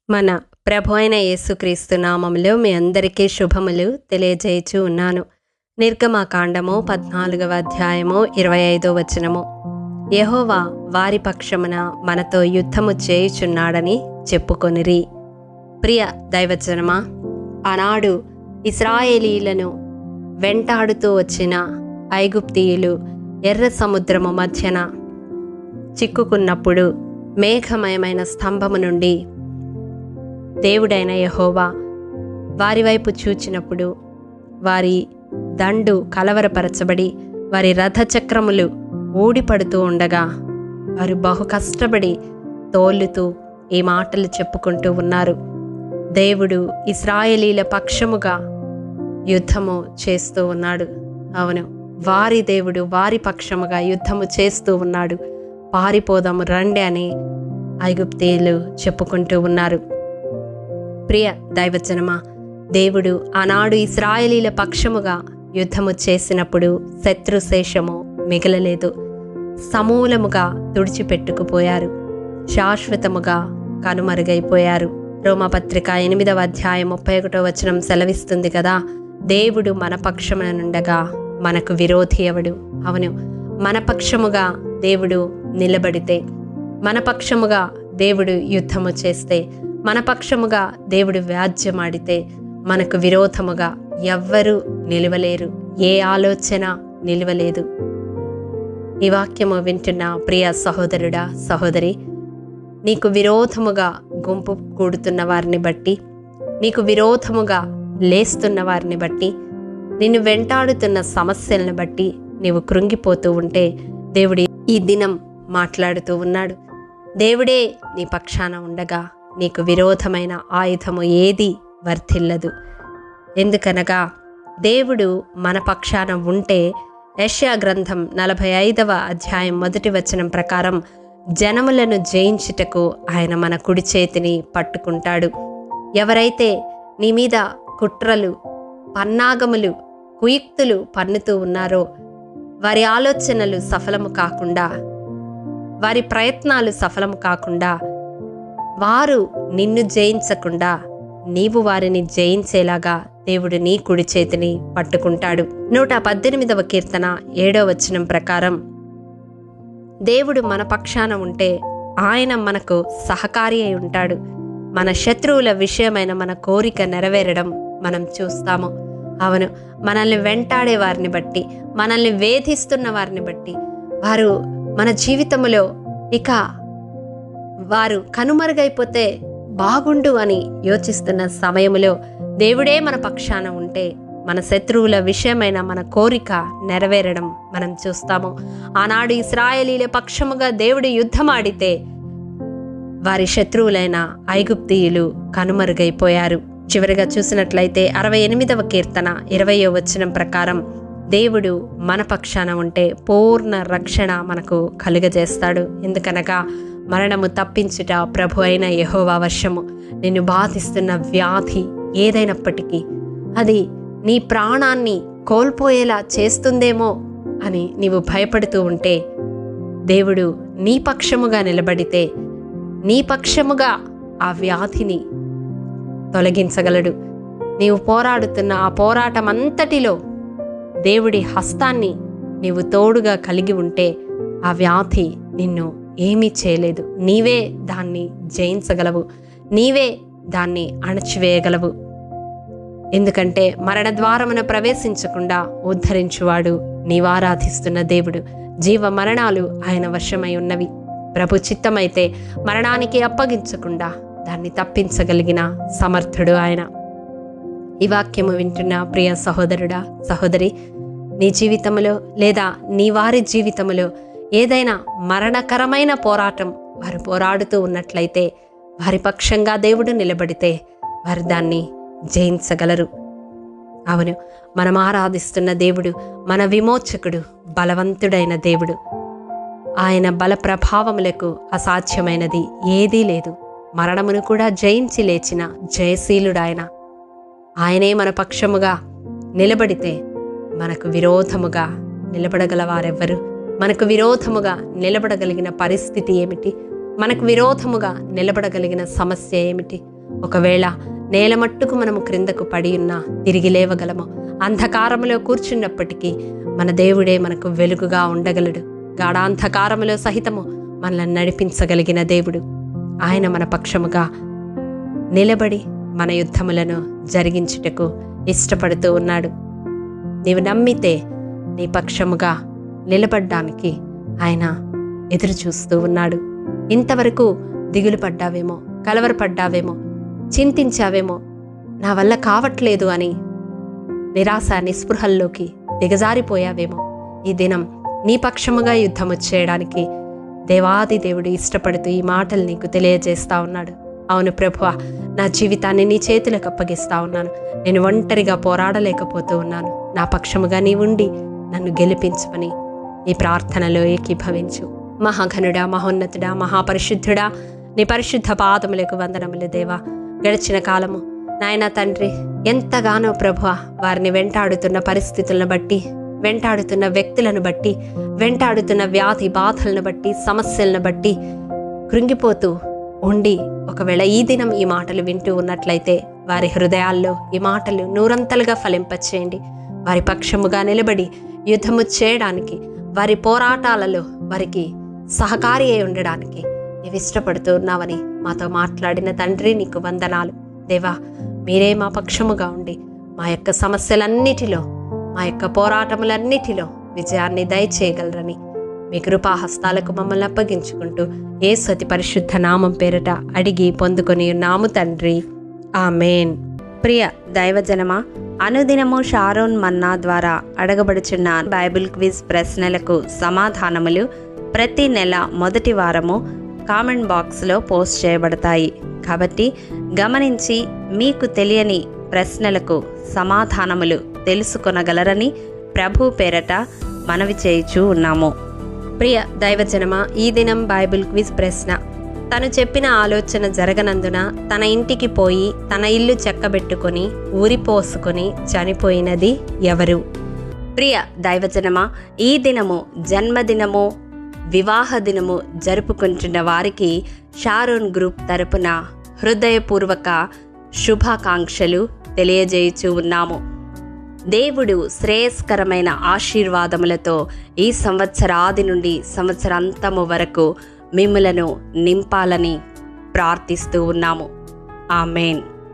మన ప్రభు అయిన యేసుక్రీస్తు నామములో మీ అందరికీ శుభములు తెలియజేయచూ ఉన్నాను. నిర్గమకాండము 14వ అధ్యాయము 25వ వచనము. యెహోవా వారి పక్షమున మనతో యుద్ధము చేయుచున్నాడని చెప్పుకొనిరి. ప్రియ దైవజనమా, ఆనాడు ఇశ్రాయేలీలను వెంటాడుతూ వచ్చిన ఐగుప్తీయులు ఎర్ర సముద్రము మధ్యన చిక్కుకున్నప్పుడు మేఘమయమైన స్తంభము నుండి దేవుడైన యెహోవా వారి వైపు చూచినప్పుడు వారి దండు కలవరపరచబడి వారి రథచక్రములు ఊడిపడుతూ ఉండగా వారు బహు కష్టపడి తోలుతూ ఈ మాటలు చెప్పుకుంటూ ఉన్నారు. దేవుడు ఇశ్రాయేలీల పక్షముగా యుద్ధము చేస్తూ ఉన్నాడు. అవును, వారి దేవుడు వారి పక్షముగా యుద్ధము చేస్తూ ఉన్నాడు. పారిపోదాము రండి అని ఐగుప్తీయులు చెప్పుకుంటూ ఉన్నారు. ప్రియ దైవజనమా, దేవుడు ఆనాడు ఇశ్రాయేలీల పక్షముగా యుద్ధము చేసినప్పుడు శత్రుశేషము మిగలలేదు. సమూలముగా తుడిచిపెట్టుకుపోయారు, శాశ్వతముగా కనుమరుగైపోయారు. రోమపత్రిక 8వ అధ్యాయం 31వ వచనం సెలవిస్తుంది కదా, దేవుడు మన పక్షమున నుండగా మనకు విరోధి ఎవడు? అవును, మన పక్షముగా దేవుడు నిలబడితే, మన పక్షముగా దేవుడు యుద్ధము చేస్తే, మన పక్షముగా దేవుడు వ్యాజ్యమాడితే మనకు విరోధముగా ఎవ్వరూ నిలవలేరు, ఏ ఆలోచన నిలవలేదు. ఈ వాక్యము వింటున్న ప్రియ సహోదరుడా, సహోదరి, నీకు విరోధముగా గుంపు కూడుతున్న వారిని బట్టి, నీకు విరోధముగా లేస్తున్న వారిని బట్టి, నిన్ను వెంటాడుతున్న సమస్యలను బట్టి నీవు కృంగిపోతూ ఉంటే దేవుడి ఈ దినం మాట్లాడుతూ ఉన్నాడు. దేవుడే నీ పక్షాన ఉండగా నీకు విరోధమైన ఆయుధము ఏది వర్ధిల్లదు. ఎందుకనగా దేవుడు మన పక్షాన ఉంటే యెషయా గ్రంథం 45వ అధ్యాయం 1వ వచనం ప్రకారం జనములను జయించుటకు ఆయన మన కుడి చేతిని పట్టుకుంటాడు. ఎవరైతే నీ మీద కుట్రలు, పన్నాగములు, కుయుక్తులు పన్నుతూ ఉన్నారో వారి ఆలోచనలు సఫలము కాకుండా, వారి ప్రయత్నాలు సఫలము కాకుండా, వారు నిన్ను జయించకుండా నీవు వారిని జయించేలాగా దేవుడు నీ కుడి చేతిని పట్టుకుంటాడు. 118వ కీర్తన 7వ వచనం ప్రకారం దేవుడు మన పక్షాన ఉంటే ఆయన మనకు సహకారి అయి ఉంటాడు. మన శత్రువుల విషయమైన మన కోరిక నెరవేరడం మనం చూస్తాము. అవును, మనల్ని వెంటాడే వారిని బట్టి, మనల్ని వేధిస్తున్న వారిని బట్టి, వారు మన జీవితంలో ఇక వారు కనుమరుగైపోతే బాగుండు అని యోచిస్తున్న సమయంలో దేవుడే మన పక్షాన ఉంటే మన శత్రువుల విషయమైన మన కోరిక నెరవేరడం మనం చూస్తాము. ఆనాడు ఇశ్రాయేలీల పక్షముగా దేవుడు యుద్ధమాడితే వారి శత్రువులైన ఐగుప్తీయులు కనుమరుగైపోయారు. చివరిగా చూసినట్లయితే 68వ కీర్తన 20వ వచనం ప్రకారం దేవుడు మన పక్షాన ఉంటే పూర్ణ రక్షణ మనకు కలుగజేస్తాడు. ఎందుకనగా మరణము తప్పించుట ప్రభు అయిన యెహోవా వశము. నిన్ను బాధిస్తున్న వ్యాధి ఏదైనప్పటికీ అది నీ ప్రాణాన్ని కోల్పోయేలా చేస్తుందేమో అని నీవు భయపడుతూ ఉంటే దేవుడు నీ పక్షముగా నిలబడితే నీ పక్షముగా ఆ వ్యాధిని తొలగించగలడు. నీవు పోరాడుతున్న ఆ పోరాటం అంతటిలో దేవుడి హస్తాన్ని నీవు తోడుగా కలిగి ఉంటే ఆ వ్యాధి నిన్ను ఏమీ చేయలేదు. నీవే దాన్ని జయించగలవు, నీవే దాన్ని అణచివేయగలవు. ఎందుకంటే మరణ ద్వారమున ప్రవేశించకుండా ఉద్ధరించువాడు నీవారాధిస్తున్న దేవుడు. జీవ మరణాలు ఆయన వశమై ఉన్నవి. ప్రభు చిత్తమైతే మరణానికి అప్పగించకుండా దాన్ని తప్పించగలిగిన సమర్థుడు ఆయన. ఈ వాక్యము వింటున్న ప్రియ సహోదరుడా, సహోదరి, నీ జీవితంలో లేదా నీ వారి జీవితంలో ఏదైనా మరణకరమైన పోరాటం వారు పోరాడుతూ ఉన్నట్లయితే వారి పక్షంగా దేవుడు నిలబడితే వారు దాన్ని జయించగలరు. అవును, మనం ఆరాధిస్తున్న దేవుడు మన విమోచకుడు, బలవంతుడైన దేవుడు. ఆయన బల ప్రభావములకు అసాధ్యమైనది ఏదీ లేదు. మరణమును కూడా జయించి లేచిన జయశీలుడాయన. ఆయనే మన పక్షముగా నిలబడితే మనకు విరోధముగా నిలబడగల వారెవ్వరు? మనకు విరోధముగా నిలబడగలిగిన పరిస్థితి ఏమిటి? మనకు విరోధముగా నిలబడగలిగిన సమస్య ఏమిటి? ఒకవేళ నేల మట్టుకు మనము క్రిందకు పడి ఉన్నా తిరిగి లేవగలము. అంధకారములో కూర్చున్నప్పటికీ మన దేవుడే మనకు వెలుగుగా ఉండగలడు. గాఢాంధకారములో సహితము మనల్ని నడిపించగలిగిన దేవుడు. ఆయన మన పక్షముగా నిలబడి మన యుద్ధములను జరిగించుటకు ఇష్టపడుతూ ఉన్నాడు. నీవు నమ్మితే నీ పక్షముగా నిలబడ్డానికి ఆయన ఎదురు చూస్తూ ఉన్నాడు. ఇంతవరకు దిగులు పడ్డావేమో, కలవరపడ్డావేమో, చింతించావేమో, నా వల్ల కావట్లేదు అని నిరాశ నిస్పృహల్లోకి దిగజారిపోయావేమో. ఈ దినం నీ పక్షముగా యుద్ధము చేయడానికి దేవాది దేవుడు ఇష్టపడుతూ ఈ మాటలు నీకు తెలియజేస్తా ఉన్నాడు. అవును ప్రభువా, నా జీవితాన్ని నీ చేతులకు అప్పగిస్తా ఉన్నాను. నేను ఒంటరిగా పోరాడలేకపోతూ ఉన్నాను. నా పక్షముగా నీ ఉండి నన్ను గెలిపించమని ఈ ప్రార్థనలో ఏకీభవించు. మహాఘనుడా, మహోన్నతుడా, మహాపరిశుద్ధుడా, నీ పరిశుద్ధ పాదములకు వందనములు దేవా. గడిచిన కాలము నాయన తండ్రి, ఎంతగానో ప్రభువా వారిని వెంటాడుతున్న పరిస్థితులను బట్టి, వెంటాడుతున్న వ్యక్తులను బట్టి, వెంటాడుతున్న వ్యాధి బాధలను బట్టి, సమస్యలను బట్టి కృంగిపోతూ ఉండి ఒకవేళ ఈ దినం ఈ మాటలు వింటూ ఉన్నట్లయితే వారి హృదయాల్లో ఈ మాటలు నూరంతలుగా ఫలింపచేయండి. వారి పక్షముగా నిలబడి యుద్ధము చేయడానికి, వారి పోరాటాలలో వారికి సహకారి అయి ఉండడానికి నీవు ఇష్టపడుతూ ఉన్నావని మాతో మాట్లాడిన తండ్రి, నీకు వందనాలు దేవా. మీరే మా పక్షముగా ఉండి మా యొక్క సమస్యలన్నిటిలో, మా యొక్క పోరాటములన్నిటిలో విజయాన్ని దయచేయగలరని మీ కృపాహస్తాలకు మమ్మల్ని అప్పగించుకుంటూ యేసు అతి పరిశుద్ధ నామం పేరట అడిగి పొందుకొని ఉన్నాము తండ్రి, ఆమేన్. ప్రియ దైవజనమా, అనుదినము షారోన్ మన్నా ద్వారా అడగబడుచున్న బైబిల్ క్విజ్ ప్రశ్నలకు సమాధానములు ప్రతి నెల మొదటి వారము కామెంట్ బాక్స్లో పోస్ట్ చేయబడతాయి. కాబట్టి గమనించి మీకు తెలియని ప్రశ్నలకు సమాధానములు తెలుసుకొనగలరని ప్రభు పేరట మనవి చేయుచూ ఉన్నాము. ప్రియ దైవజనమా, ఈ దినం బైబిల్ క్విజ్ ప్రశ్న: తను చెప్పిన ఆలోచన జరగనందున తన ఇంటికి పోయి తన ఇల్లు చెక్కబెట్టుకొని ఊరిపోసుకొని చనిపోయినది ఎవరు? ప్రియ దైవజనమా, ఈ దినము జన్మదినము, వివాహ దినము జరుపుకుంటున్న వారికి షారోన్ గ్రూప్ తరపున హృదయపూర్వక శుభాకాంక్షలు తెలియజేయుచూ ఉన్నాము. దేవుడు శ్రేయస్కరమైన ఆశీర్వాదములతో ఈ సంవత్సరాది నుండి సంవత్సరాంతము వరకు మిమ్ములను నింపాలని ప్రార్థిస్తూ ఉన్నాము. ఆమేన్.